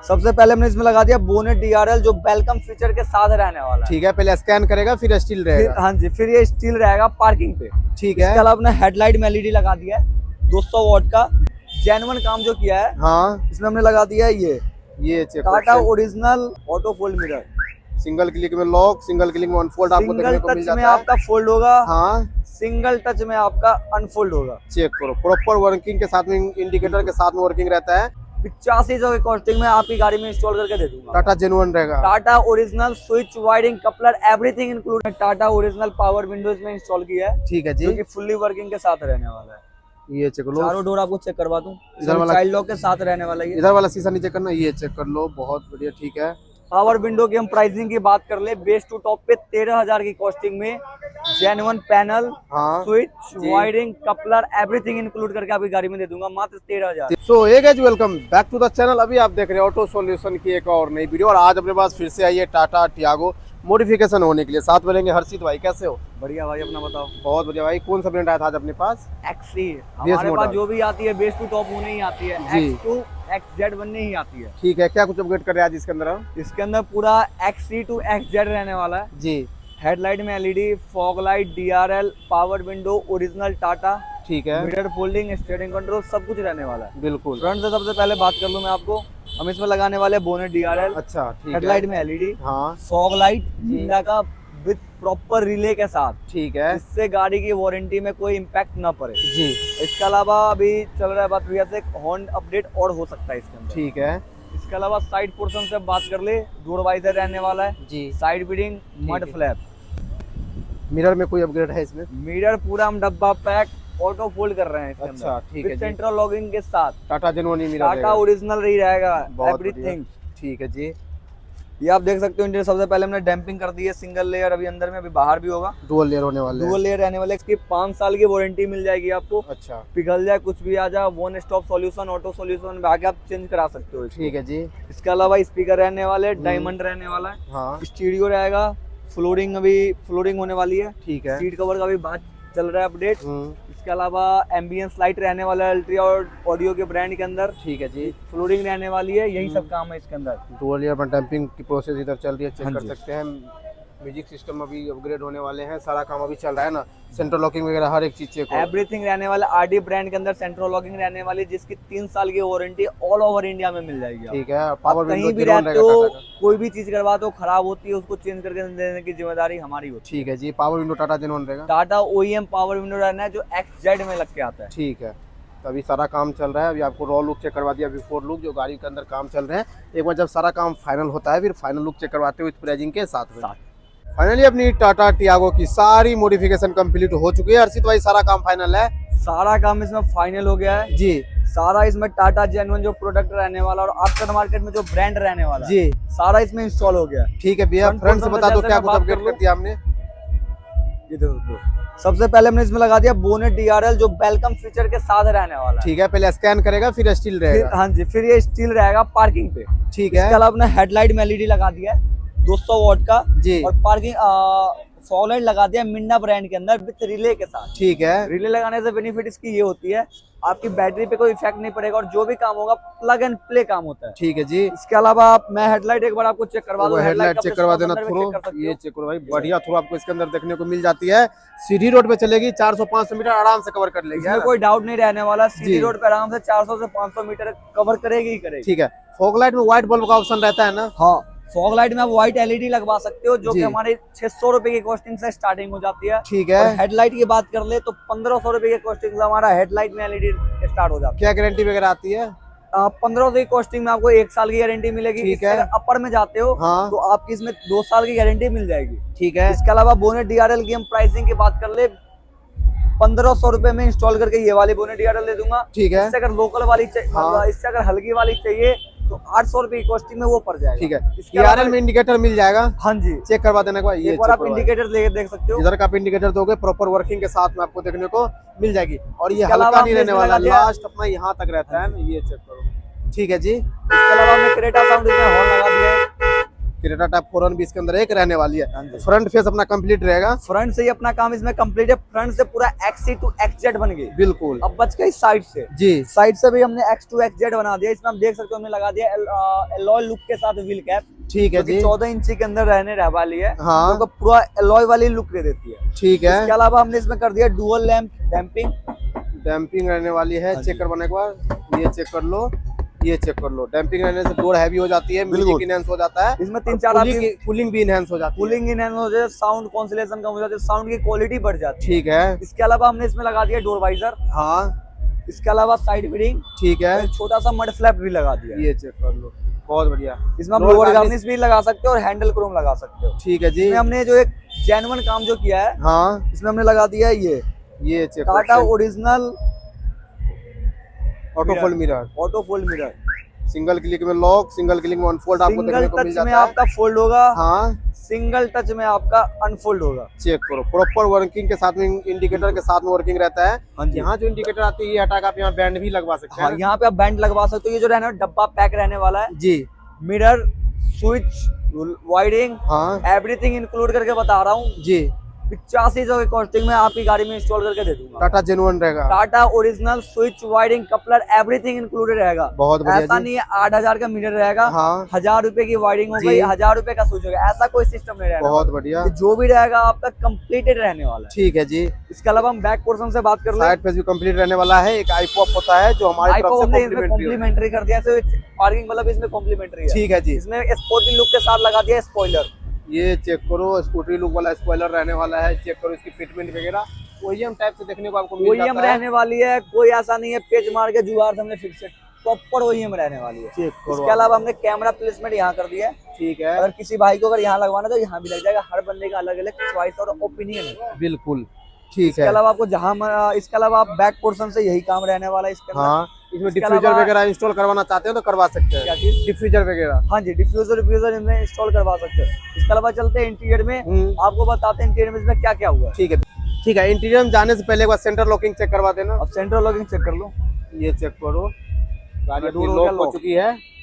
सबसे पहले हमने इसमें लगा दिया बोनेट डीआरएल जो वेलकम फीचर के साथ रहने वाला है। ठीक है, पहले स्कैन करेगा फिर स्टील रहेगा। हाँ जी, फिर ये स्टील रहेगा पार्किंग पे। ठीक है। इसके अलावा अपने हेडलाइट में एलईडी लगा दिया है 200 वॉट का। जेन्युइन काम जो किया है, हाँ, इसमें हमने लगा दिया है ये check Tata original auto fold mirror. Single click में लॉक, सिंगल क्लिक में अनफोल्ड आपको देखने को मिल टच जाता में है। आपका फोल्ड होगा, हाँ, सिंगल टच में आपका अनफोल्ड होगा। चेक करो, प्रॉपर वर्किंग के साथ में, इंडिकेटर के साथ में वर्किंग रहता है। 8500 की कॉस्टिंग में आपकी गाड़ी में इंस्टॉल करके दे दूंगा। टाटा जेन्युइन रहेगा। Tata original switch, wiring, coupler, everything include. Tata original power Windows में इंस्टॉल किया है। ठीक है जी, जो कि फुल्ली वर्किंग के साथ रहने वाला है। ये चेक लो। चारों डोर आपको चेक करवा दूं, इधर वाला चाइल्ड लॉक के साथ रहने वाला है। इधर वाला शीशा नीचे करना, ये चेक कर लो, बहुत बढ़िया। ठीक है, पावर विंडो की हम प्राइसिंग की बात कर ले, बेस टू टॉप पे 13,000 की कॉस्टिंग में जेन्युइन पैनल, हाँ, switch, wiring, coupler, everything include करके आपकी गाड़ी में दे दूंगा मात्र 13,000। So hey guys, welcome back to the channel. अभी आप देख रहे हैं ऑटो सॉल्यूशन की एक और नई वीडियो, और आज अपने पास फिर से आई है टाटा टियागो मॉडिफिकेशन होने के लिए। साथ में रहेंगे हर्षित भाई, कैसे हो? बढ़िया भाई, अपना बताओ। बहुत बढ़िया भाई। कौन सा ब्रांड आया था आज अपने पास? एक्सी। हमारे पास जो भी आती है बेस टू टॉप होने ही आती है, जी। X2 XZ बनने ही आती है। ठीक है, क्या कुछ अपग्रेड कर रहे हैं आज इसके अंदर हम? इसके अंदर पूरा XC to XZ रहने वाला है। जी, हेडलाइट में LED, fog light, DRL, power window, original Tata, ठीक है, मिरर फोल्डिंग, स्टीयरिंग कंट्रोल, सब कुछ रहने वाला है। बिल्कुल। फ्रंट से सबसे पहले बात कर लूं मैं आपको, हम इसमें लगाने वाले बोनेट डीआरएल, अच्छा, ठीक है। हेडलाइट में एलईडी, हाँ, फॉग लाइट जिंदा का विद प्रॉपर रिले के साथ, ठीक है इससे गाड़ी की वारंटी में कोई इम्पैक्ट ना पड़े। जी, इसके अलावा अभी चल रहा है बात भैया से, हॉर्न अपडेट और हो सकता है इसके अंदर। ठीक है इसके अलावा साइड पोर्शन से बात कर ले, डोर वाइजर रहने वाला है जी। साइड बीडिंग, मड है। फ्लैप। मिरर में कोई अपग्रेड है इसमें? मिरर पूरा हम डब्बा पैक ऑटो फोल्ड कर रहे हैं इसके अच्छा, अंदर, ठीक है विद जी। सेंट्रल लॉगिंग के साथ। टाटा जेन्युइन मिरर टाटा रहेगा। ओरिजिनल ही रहेगा, बहुत एवरीथिंग। ठीक है जी। ये आप देख सकते हो, इंटीरियर सबसे पहले हमने डैम्पिंग कर दी है, सिंगल लेयर अभी अंदर में, अभी बाहर भी होगा। डुअल लेयर होने वाले हैं। डुअल लेयर रहने वाले, इसकी 5 साल की वारंटी मिल जाएगी आपको। अच्छा, पिघल जाए कुछ भी आ जाए, one stop solution, auto solution में आके आप चेंज करा सकते हो इसको। ठीक है जी। इसके अलावा स्पीकर रहने वाले, डायमंड रहने वाला है, हाँ, स्टीरियो रहेगा, फ्लोरिंग अभी फ्लोरिंग होने वाली है, ठीक है। सीट कवर का भी बात चल रहा है अपडेट। इसके अलावा एम्बियंस लाइट रहने वाला है अल्ट्रा और ऑडियो के ब्रांड के अंदर। ठीक है जी। फ्लोरिंग रहने वाली है, यही सब काम है इसके अंदर। डुअल लेयर में डंपिंग की प्रोसेस इधर चल रही है, चेक हाँ कर जी। सकते हैं। म्यूजिक सिस्टम अभी अपग्रेड होने वाले हैं, सारा काम अभी चल रहा है ना। सेंट्रल लॉकिंग वगैरह हर एक चीज चेक हो। एवरीथिंग रहने वाला, आरडी ब्रांड के अंदर सेंट्रल लॉकिंग रहने वाली, जिसकी 3 साल की वारंटी ऑल ओवर इंडिया में मिल जाएगी। ठीक है, आप पावर कहीं विंडो भी जेन्युइन रहते रहेगा हो, टाटा का। कोई भी चीज करवाते हो खराब होती है, उसको चेंज करके देने की जिम्मेदारी हमारी होती ठीक है जी। पावर विंडो टाटा जेन्युइन रहेगा। है। टाटा OEM पावर विंडो रहना है जो XZ में लग के आता है। ठीक है, तो अभी सारा काम चल रहा है। अभी आपको रॉ लुक चेक करवा दिया, बिफोर लुक, जो गाड़ी के अंदर काम चल रहे हैं। एक बार जब सारा काम फाइनल होता है, फिर फाइनल लुक चेक करवाते हो इस प्राइसिंग के साथ में। फाइनली अपनी टाटा टियागो की सारी मॉडिफिकेशन कंप्लीट हो चुकी है। हर्षित भाई, सारा काम फाइनल है? सारा काम इसमें फाइनल हो गया है जी सारा। इसमें टाटा जेन्युइन जो प्रोडक्ट रहने वाला और आफ्टर मार्केट में जो ब्रांड रहने वाला जी, सारा इसमें इंस्टॉल हो गया है। ठीक है भैया। फ्रंट फ्रंट से पोर्शन बता दो जैसे क्या मैं कुछ बात अपग्रेड कर कर लूं। दिया हमने? ये देखो, सबसे पहले हमने इसमें लगा दिया बोनेट डीआरएल जो वेलकम फीचर के साथ रहने वाला है। ठीक है, पहले स्कैन करेगा फिर स्टील फिर रहेगा। हाँ जी, फिर ये स्टील रहेगा पार्किंग पे। ठीक इसके है अलावा अपने हेडलाइट में एलईडी लगा दिया है 200 वॉट का जी। और पार्किंग फॉग लाइट लगा दिया मिंडा ब्रांड के अंदर विद रिले के साथ। ठीक है, रिले लगाने से बेनिफिट इसकी ये होती है, आपकी बैटरी पे कोई इफेक्ट नहीं पड़ेगा और जो भी काम होगा प्लग एंड प्ले काम होता है। ठीक है जी। इसके अलावा मैं हेडलाइट एक बार आपको चेक करवा दूं। हेडलाइट चेक करवा देना थ्रो। ये चेक करो भाई, बढ़िया थ्रो आपको इसके अंदर देखने को मिल जाती है। सीधी रोड पे चलेगी, 400-500 मीटर आराम से कवर कर लेगी। इसमें कोई डाउट नहीं रहने वाला, सीधी जी। रोड पे आराम से 400 से 500 मीटर कवर करेगी ही करेगी। ठीक है, फॉग लाइट में व्हाइट बल्ब का ऑप्शन रहता है ना? हाँ, फॉग लाइट में आप व्हाइट एलईडी लगवा सकते हो, जो कि जी। हमारे 600 रुपए की कॉस्टिंग से स्टार्टिंग हो जाती है। ठीक है। हेडलाइट की बात कर ले तो 1500 रुपए की कॉस्टिंग से हमारा हेडलाइट में एलईडी स्टार्ट हो जाता है। क्या गारंटी वगैरह आती है? 1500 की कॉस्टिंग में आपको 1 साल की गारंटी मिलेगी। ठीक इससे है। अगर अपर में जाते हो हाँ। तो आपकी इसमें 2 साल की गारंटी मिल जाएगी। ठीक है। इसके अलावा बोनेट डीआरएल की हम प्राइसिंग की बात कर ले, 1500 रुपए में इंस्टॉल करके ये वाली बोनेट डीआरएल दे दूंगा। ठीक है। इससे अगर लोकल वाली चाहिए, हाँ। इससे अगर हल्की वाली चाहिए तो 800 रुपए की कॉस्टिंग में वो पड़ जाएगा। ठीक है, इसके अलावा डीआरएल में इंडिकेटर मिल जाएगा। हाँ जी, चेक करवा देने के बाद ये एक बार चेक आप करवा। इंडिकेटर देख सकते हो। इधर का आप इंडिकेटर दोगे, प्रॉपर वर्किंग के साथ में आपको देखने को मिल जाएगी। और ये इसके अलावा हल्का नहीं हमने रहने इसमें वाला, लगा दिया- लास्ट अपना यहाँ तक रहता है ना। ये चेक करो। ठीक है जी। इसके अलावा हमने क्रेटा साउंड इसमें हॉर्न लगा दिया है। क्रेटा टाइप 4 भी इसके अंदर एक रहने वाली हाँ है। जी। फ्रंट फेस अपना कंप्लीट रहेगा। फ्रंट से ही अपना काम इसमें कंप्लीट है, फ्रंट से पूरा XC to XZ बन गई। बिल्कुल अब बच गई साइड से। जी। साइड से भी हमने X to XZ बना दिया। इसमें हम देख सकते हो हमने लगा दिया एलॉय लुक के साथ व्हील कैप, ठीक है जी। 14 इंची के अंदर रहने वाली है। हाँ। तो पूरा एलॉय वाली लुक दे देती है। ठीक है। इसके अलावा हमने इसमें कर दिया डुअल लैंप डैम्पिंग। डैम्पिंग रहने वाली है। हाँ चेक जी। करवाने के बाद ये चेक कर लो, ये चेक कर लो। डैम्पिंग रहने से डोर हैवी हो जाती है, म्यूजिक इनहेंस हो जाता है, इसमें 3-4 कूलिंग भी इनहेंस हो जाती है। कूलिंग इनहेंस हो जाए, साउंड कॉन्सिलेशन कम हो जाती है, साउंड की क्वालिटी बढ़ जाती है। ठीक है। इसके अलावा हमने इसमें लगा दिया डोर वाइजर। हाँ इसके अलावा साइड फीडिंग, ठीक है। एक छोटा सा मड फ्लैप भी लगा दिया। ये चेक कर लो, बहुत बढ़िया। इसमें हम लोअर लोअर गार्निश गार्निश भी लगा सकते हो और हैंडल क्रोम लगा सकते हो। ठीक है जी। इसमें हमने जो एक जेन्युइन काम जो किया है, हाँ इसमें हमने लगा दिया है ये check Tata original auto fold mirror, auto fold mirror. Single click में लॉक, सिंगल क्लिक में अनफोल्ड आपको सिंगल देखने को मिल टच जाता में है। आपका फोल्ड होगा, हाँ सिंगल टच में आपका अनफोल्ड होगा। चेक करो, प्रॉपर वर्किंग के साथ में, इंडिकेटर के साथ में वर्किंग रहता है। हाँ जी। यहाँ जो इंडिकेटर आती है ये हटा के आप यहाँ बैंड भी लगवा सकते हाँ, हैं। यहाँ पे आप बैंड लगवा सकते हो। ये जो रहना है डब्बा पैक रहने वाला है। जी। मिरर, स्विच, वाइडिंग, हाँ एवरीथिंग इंक्लूड करके बता रहा हूँ। जी। 8500 की कॉस्टिंग में आपकी गाड़ी में इंस्टॉल करके दे दूंगा। टाटा जेन्युइन रहेगा। Tata original switch, wiring, coupler, everything included रहेगा। बहुत बढ़िया ऐसा जी। नहीं है 8000 का मीटर रहेगा, हाँ 1000 रुपए की वाइडिंग हो जी। गई, 1000 रुपए का स्विच हो गया, ऐसा कोई सिस्टम नहीं रहेगा। बहुत बढ़िया। ये जो भी रहेगा आपका कंप्लीटेड रहने वाला है। ठीक है जी। इसके अलावा हम बैक पोर्शन से बात कर ले। साइड पे भी कंप्लीट रहने वाला है। एक आईपॉप होता है जो हमारी तरफ से कॉम्प्लीमेंट्री कर दिया, पार्किंग मतलब इसमें कॉम्प्लीमेंट्री है। ठीक है जी। इसमें स्पोर्टी लुक के साथ लगा दिया स्पॉइलर। ये चेक करो, स्कूटरी लुक वाला स्पॉइलर रहने वाला है। चेक करो इसकी फिटमेंट वगैरह ओईएम टाइप से देखने को आपको मिल ओईएम जाता है। रहने वाली है, कोई ऐसा नहीं है पेच मार के जुगाड़ हमने फिक्स है, प्रॉपर ओईएम रहने वाली है। चेक करो। इसके अलावा हमने कैमरा प्लेसमेंट यहाँ कर दिया है। ठीक है। अगर किसी भाई को अगर यहाँ लगवाना तो यहाँ भी लग जाएगा। हर बंदे का अलग अलग चॉइस और ओपिनियन है। बिल्कुल ठीक इसके है। अलावा आपको इसके अलावा आप बैक पोर्शन से यही काम रहने वाला है इसके अंदर। हाँ इसमें इसके डिफ्यूजर अलावा- वगैरह इंस्टॉल करवाना चाहते हो तो करवा सकते हैं। क्या चीज? डिफ्यूजर वगैरह। हाँ जी, डिफ्यूजर इसमें इंस्टॉल करवा सकते हो। इसके अलावा चलते हैं इंटीरियर में, आपको बताते हैं इंटीरियर में इसमें क्या क्या हुआ है। ठीक है ठीक है। इंटीरियर में जाने से पहले एक बार सेंटर लॉकिंग चेक करवा देना। अब सेंट्रल लॉकिंग चेक कर लो। ये चेक करो, गाड़ी डोर हो गया लॉक हो लॉक। चुकी है।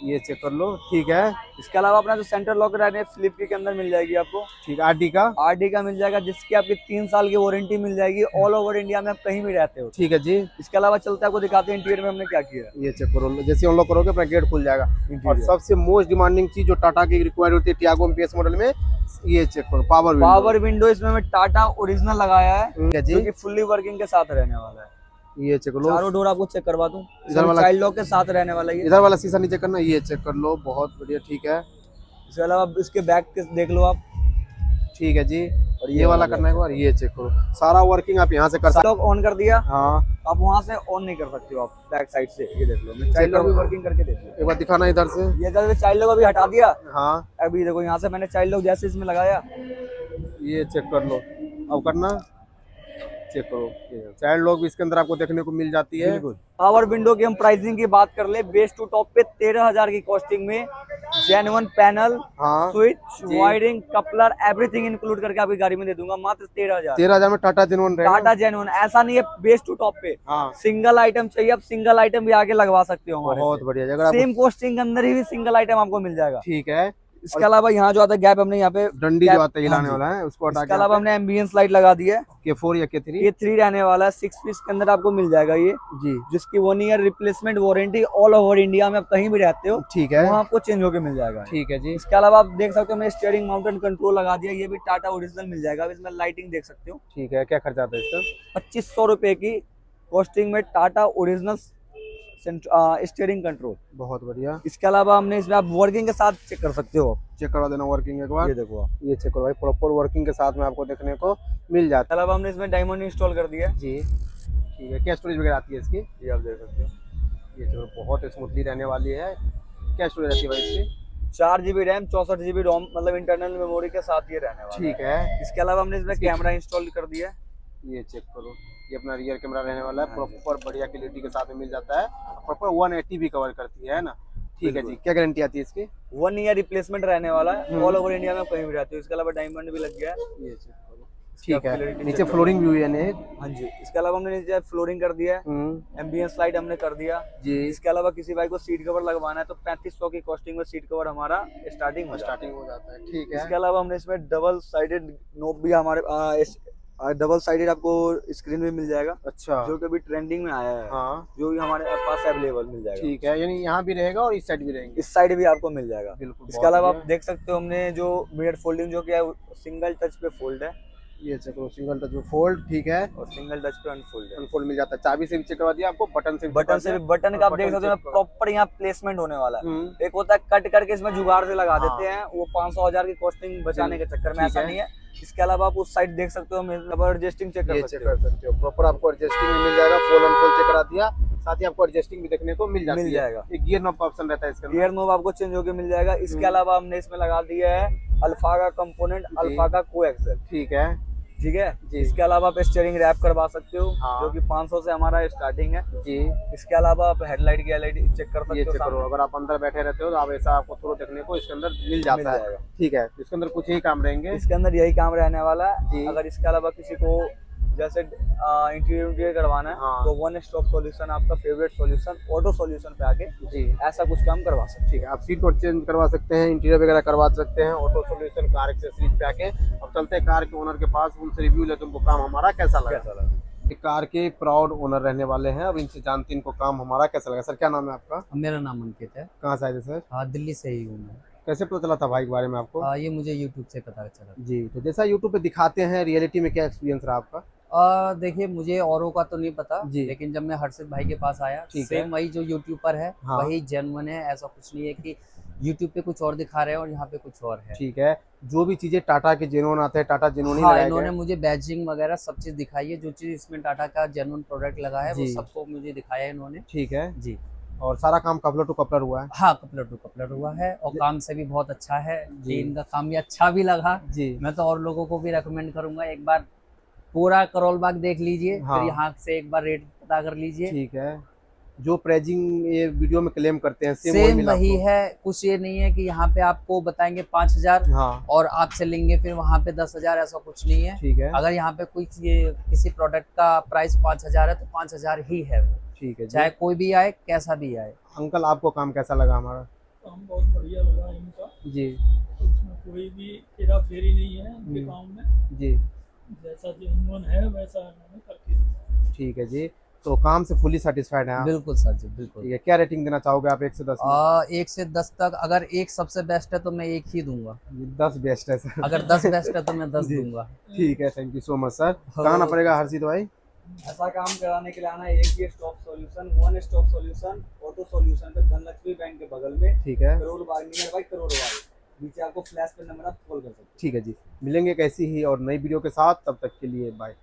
ये चेक कर लो। ठीक है। इसके अलावा अपना जो सेंटर लॉक रहने है फ्लिप के अंदर मिल जाएगी आपको। ठीक है। आरडी का आरडी का मिल जाएगा, जिसकी आपकी 3 साल की वारंटी मिल जाएगी। ऑल ओवर इंडिया में आप कहीं भी रहते हो। ठीक है जी। इसके अलावा चलते हैं आपको दिखाते हैं इंटीरियर में हमने क्या किया है। ये चेक करो, जैसे अनलॉक करोगे अपना गेट खुल जाएगा। और इंटीरियर सबसे मोस्ट डिमांडिंग चीज जो टाटा की रिक्वायर्ड होती है टियागो एमपीएस मॉडल में, ये चेक करो पावर विंडो इसमें मैं टाटा ओरिजिनल लगाया है, ठीक है जी। जो कि फुल्ली वर्किंग के साथ रहने वाला है। ये चेक करो। चारों डोर आपको चेक करवा दूं। इधर वाला- चाइल्ड लॉक के साथ रहने वाला है ये। इधर वाला शीशा नीचे करना। ये चेक कर लो, बहुत बढ़िया। ठीक है। इसके अलावा इसके बैक के देख लो आप। ठीक है जी। और ये वाला करना है एक बार। ये चेक करो, सारा वर्किंग आप यहाँ से कर सकते लॉक ऑन कर दिया, हो। हाँ आप वहां से ऑन नहीं कर सकते हो, आप बैक साइड से। ये देख लो, मैं चाइल्ड लॉक भी वर्किंग करके देख लो। एक बार दिखाना इधर से। ये इधर चाइल्ड लॉक अभी हटा दिया। हाँ अभी देखो यहाँ से मैंने चाइल्ड लॉक जैसे इसमें लगाया। ये चेक कर लो, अब करना। चेक करो, चाइल्ड लॉक भी इसके अंदर आपको देखने को मिल जाती है। बिल्कुल। पावर विंडो की हम प्राइसिंग की बात कर ले, बेस टू टॉप पे 13000 की कॉस्टिंग में जेन्युइन पैनल, हाँ स्विच, जी। वायरिंग, कपलर, एवरीथिंग इंक्लूड करके आपकी गाड़ी में दे दूंगा मात्र 13000। 13,000 में टाटा जेन्युइन रहेगा। टाटा जेन्युइन, ऐसा नहीं है बेस टू टॉप पे। हाँ सिंगल आइटम चाहिए, आप सिंगल आइटम भी आगे लगवा सकते हो हमारे बहुत बढ़िया जगह आपको। सेम कॉस्टिंग के अंदर ही भी सिंगल आइटम आपको मिल जाएगा। ठीक है। इसके अलावा यहाँ जो आता है गैप, हमने यहाँ पे डंडी गैप- जो आता है हिलाने हाँ जी। वाला है उसको हटा इसके अलावा हमने एम्बियंस लाइट लगा दी है। K4 या K3 ये 3 रहने वाला है, 6 पीस के अंदर आपको मिल जाएगा ये, जी। जिसकी 1 year replacement warranty all over India में आप कहीं भी रहते हो ठीक है। वहाँ आपको चेंज होकर मिल जाएगा। ठीक है जी। इसके अलावा आप देख सकते हो मैं स्टीयरिंग माउंटेन कंट्रोल लगा दिया, ये भी टाटा ओरिजिनल मिल जाएगा। इसमें लाइटिंग देख सकते हो। ठीक है। क्या खर्चा आता है इसका? 2500 रुपए की कॉस्टिंग में टाटा ओरिजिनल स्टीयरिंग कंट्रोल। बहुत बढ़िया। इसके अलावा हमने इसमें आप वर्किंग के साथ चेक कर सकते हो। चेक करवा देना वर्किंग एक बार। ये देखो आप। ये चेक करो भाई, प्रॉपर वर्किंग के साथ में आपको देखने को मिल जाता इसके अलावा हमने इसमें डायमंड इंस्टॉल कर दिया है, है जी। ठीक है। क्या स्टोरेज वगैरह आती है इसकी? ये आप देख सकते हो। ये चलो बहुत स्मूथली रहने वाली है। क्या स्टोरेज आती है भाई इसकी? 4 GB रैम, 64 GB रोम, मतलब इंटरनल मेमोरी के साथ ये रहने वाला है। ठीक है। इसके अलावा हमने इसमें कैमरा इंस्टॉल कर दिया है। ये चेक करो, ये अपना रियर कैमरा रहने वाला है, प्रॉपर बढ़िया क्लियरिटी के साथ में मिल जाता है, प्रॉपर 180 भी कवर करती है ना। ठीक है जी। क्या गारंटी आती है इसकी? 1 ईयर रिप्लेसमेंट रहने वाला है, ऑल ओवर इंडिया में आप कहीं भी रहते हो। इसके अलावा डायमंड भी लग गया है। ये चेक करो, ठीक है, नीचे फ्लोरिंग भी हुई है ने। हाँ जी, इसके अलावा हमने नीचे फ्लोरिंग कर दिया है, एम्बियंस लाइट हमने कर दिया जी। इसके अलावा किसी भाई को सीट कवर लगवाना है तो 3500 की कॉस्टिंग में सीट कवर हमारा स्टार्टिंग हो जाता है। ठीक है। है। इसके अलावा हमने इसमें डबल साइडेड नोब भी हमारे डबल साइडेड आपको स्क्रीन भी मिल जाएगा, अच्छा, जो कि अभी ट्रेंडिंग में आया है, हाँ जो भी हमारे पास अवेलेबल मिल जाएगा। ठीक है, यानी यहाँ भी रहेगा और इस साइड भी रहेंगे। इस साइड भी आपको मिल जाएगा। बिल्कुल, इसके बहुत अलावा आप बढ़िया। देख सकते हो हमने जो मिरर फोल्डिंग जो किया है सिंगल टच पे फोल्ड है ये चेक सिंगल टच में फोल्ड, ठीक है, और सिंगल टच पे अनफोल्ड है। अनफोल्ड मिल जाता है। चाबी से भी चेक करवा दिया आपको, बटन से भी बटन का आप देख सकते हो प्रॉपर यहाँ प्लेसमेंट होने वाला है। एक होता है कट करके इसमें जुगाड़ से लगा देते हैं, वो 500,000 की कॉस्टिंग बचाने के चक्कर में, ऐसा नहीं है। इसके अलावा आप उस साइड देख सकते हो एडजस्टिंग चेक कर सकते हो, प्रॉपर आपको एडजस्टिंग भी मिल जाएगा, फोल्ड अनफोल्ड चेक करा दिया, साथ ही आपको एडजस्टिंग भी देखने को मिल जाएगा। एक गियर नॉब का ऑप्शन रहता है इसके अंदर, गियर नॉब आपको चेंज होकर मिल जाएगा। इसके अलावा हमने इसमें लगा दिया है अल्फा का कंपोनेंट, अल्फा का कोएक्सल, ठीक है जी। इसके अलावा आप स्टीयरिंग रैप करवा सकते हो, हाँ। जो कि 500 से हमारा स्टार्टिंग है जी। इसके अलावा आप हेडलाइट की एलईडी चेक कर सकते हो करो, अगर आप अंदर बैठे रहते हो तो आप ऐसा आपको थोड़ा देखने को इसके अंदर मिल जाता है। ठीक है, इसके अंदर कुछ यही काम रहेंगे, इसके अंदर यही काम रहने वाला है। अगर इसके अलावा किसी को जैसे इंटीरियर करवाना है, हाँ। तो वन स्टॉप सॉल्यूशन, आपका फेवरेट सॉल्यूशन ऑटो सॉल्यूशन पे आके जी ऐसा कुछ काम करवा सकते हैं। ठीक है, आप सीट को चेंज करवा सकते हैं, इंटीरियर वगैरह करवा सकते हैं, ऑटो सॉल्यूशन कार एक्सेसरीज पे आके। अब चलते हैं कार के ओनर के पास, उनसे रिव्यू लेते हैं, उनको काम हमारा कैसा लगा। कार के प्राउड ओनर रहने वाले हैं, अब इनसे जानते हैं इनको काम हमारा कैसा लगा। सर क्या नाम है आपका? मेरा नाम अंकित है। कहाँ से आए थे सर? हाँ, दिल्ली से ही हूँ मैं। कैसे पता चला था भाई के बारे में आपको? ये मुझे यूट्यूब से पता चला। जी, तो जैसा यूट्यूब पे दिखाते हैं, रियलिटी में क्या एक्सपीरियंस रहा आपका? देखिए, मुझे औरों का तो नहीं पता जी। लेकिन जब मैं हर्षित भाई के पास आया, ठीक है। सेम वही जो यूट्यूबर है, हाँ। वही जेन्युइन है। ऐसा कुछ नहीं है कि यूट्यूब पे कुछ और दिखा रहे हैं और यहाँ पे कुछ और है। ठीक है, जो भी चीजें टाटा के जेन्युइन आते हैं, टाटा जेन्युइन ही हाँ, लगाए इन्होंने गए। मुझे बैजिंग वगैरह सब चीज दिखाई है। जो चीज इसमें टाटा का जेन्युइन प्रोडक्ट लगा है, वो जी। सबको मुझे दिखाया है इन्होंने। ठीक है जी। और सारा काम कपलर टू कपलर हुआ है? हाँ, कपलर टू कपलर हुआ है और काम से भी बहुत अच्छा है जी। इनका काम भी अच्छा भी लगा जी। मैं तो और लोगों को भी रेकमेंड करूंगा, एक बार पूरा करोल बाग देख लीजिए, हाँ। फिर यहाँ से एक बार रेट पता कर लीजिए। ठीक है, जो प्राइजिंग ये वीडियो में क्लेम करते हैं सेम वही है, कुछ ये नहीं है कि यहाँ पे आपको बताएंगे 5,000 हाँ। और आपसे लेंगे फिर वहाँ पे 10,000, ऐसा कुछ नहीं है। ठीक है, अगर यहाँ पे कोई किसी प्रोडक्ट का प्राइस 5,000 है तो 5,000 ही है वो, ठीक है। चाहे कोई भी आए कैसा भी आए। अंकल आपको काम कैसा लगा हमारा? काम बहुत बढ़िया लगा इनका जी उसमें कोई भी हेरा फेरी नहीं है इनके काम में, जी, जैसा जेन्युइन है वैसा इन्होंने करके दिया। ठीक है जी। तो काम से फुली सेटिस्फाइड हैं आप? बिल्कुल सर जी, बिल्कुल। ठीक है, क्या रेटिंग देना चाहोगे आप 1 से 10 में? 1 से 10 तक, अगर 1 सबसे बेस्ट है तो मैं 1 ही दूंगा, 10 बेस्ट है सर। अगर 10 बेस्ट है तो मैं 10 जी। दूंगा। ठीक है, thank you so much sir. कहाँ आना पड़ेगा हर्षित भाई? ऐसा काम कराने के लिए आना एक ही stop solution, one stop solution auto solution पे, धनलक्ष्मी बैंक के बगल में, ठीक है, करोड़ बाग, नियर बाई करोड़ बाग, नीचे आपको फ्लैश पे नंबर आप कॉल कर सकते हैं। ठीक है जी। मिलेंगे कैसी ही और नई वीडियो के साथ, तब तक के लिए बाय।